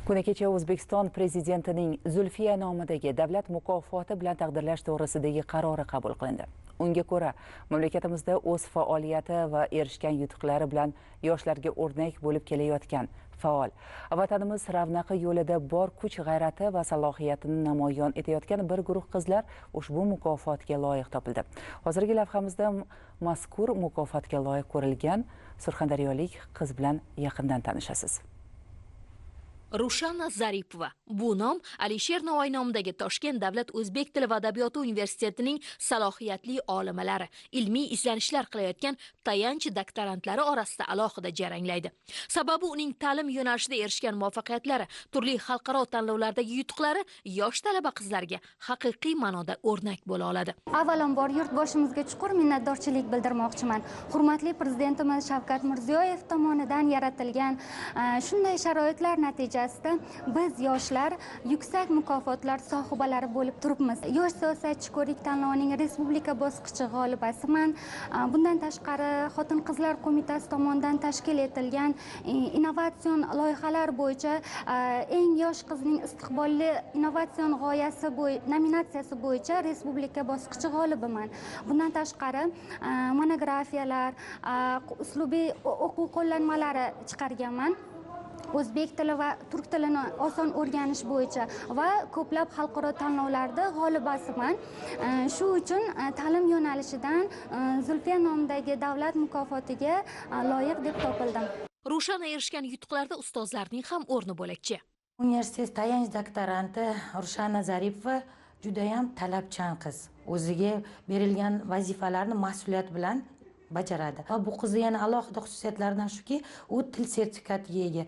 Kuni kecha O'zbekiston Prezidentining Zulfiya nomidagi davlat mukofoti bilan taqdirlash to'g'risidagi qarori qabul qilindi. Unga ko'ra, mamlakatimizda o'z faoliyati va erishgan yutuqlari bilan yoshlarga o'rnak bo'lib kelayotgan faol, vatanimiz ravnaqi yo'lida bor kuch-g'ayrati va salohiyatini namoyon etayotgan bir guruh qizlar ushbu mukofotga loyiq topildi. Hozirgi lavhamizda mazkur mukofotga loyiq ko'rilgan surxondaryolik qiz bilan yaqindan tanishasiz. Rushana Zaripova. Bu nom Alisher Navoiy nomidagi Toshkent davlat o'zbek tili va adabiyoti universitetining salohiyatli olimalari, ilmiy izlanishlar qilayotgan tayanch doktorantlari orasida alohida jaranglaydi. Sababi uning ta'lim yo'nalishida erishgan muvaffaqiyatlari, turli xalqaro tanlovlardagi yutuqlari yosh talaba qizlarga haqiqiy ma'noda o'rnak bo'la oladi. Avvalambor yurtboshimizga chuqur minnatdorchilik bildirmoqchiman. Hurmatli prezidentimiz Shavkat Mirziyoyev tomonidan yaratilgan shunday sharoitlar natijasida biz yoshlar yuksak mukofotlar sohibalari bo'lib turibmiz. Yosh siyosatchi ko'rik tanlovining respublika bosqichi g'olibasiman. Bundan tashqari Xotin-qizlar qo'mitasi tomonidan tashkil etilgan innovatsion loyihalar bo'yicha eng yosh qizning istiqbolli innovatsion g'oyasi nominatsiyasi bo'yicha respublika bosqichi g'olibiman. Bundan tashqari monografiyalar, uslubiy o'quv qo'llanmalari chiqarganman. O'zbek tili va turk tilini oson o'rganish bo'yicha va ko'plab xalqaro tanlovlarda g'olibasiman. Shu uchun ta'lim yo'nalishidan Zulfiya nomidagi davlat mukofotiga loyiq deb topildim. Rushana erishgan yutuqlarda ustozlarning ham o'rni bo'lakchi. Universitet tayanch doktoranti Rushana Zaripova juda ham talabchan qiz. O'ziga berilgan vazifalarni mas'uliyat bilan bajaradi. Va bu qizni yana alohida xususiyatlaridan shuki, u til sertifikatiga ega.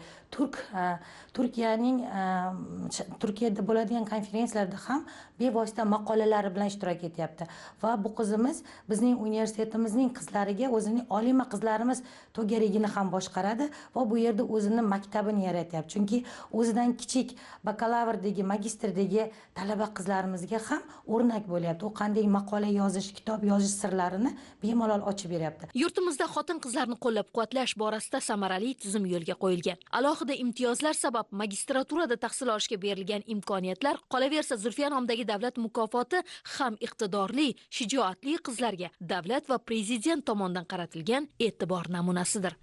Turkiyada bo'ladigan konferensiyalarda ham bevosita maqolalari bilan ishtirok etyapti. Va bu qizimiz bizning universitetimizning qizlariga o'zining olima qizlarimiz to'garagini ham boshqaradi va bu yerda o'zini maktabini yaratyapti. Chunki o'zidan kichik bakalavrdagi, magistrdagi talaba qizlarimizga ham o'rnak bo'lyapti. U qanday maqola yozish, kitob yozish sirlarini bemalol ochib beryapti. Yurtimizda xotin-qizlarni qo'llab-quvvatlash borasida samarali tizim yo'lga qo'yilgan. Alohida imtiyozlar sabab magistraturada tahsil olishga berilgan imkoniyatlar, qolaversa Zulfiya nomidagi davlat mukofoti ham iqtidorli, shijoatli qizlarga davlat va prezident tomonidan qaratilgan e'tibor namunasidir.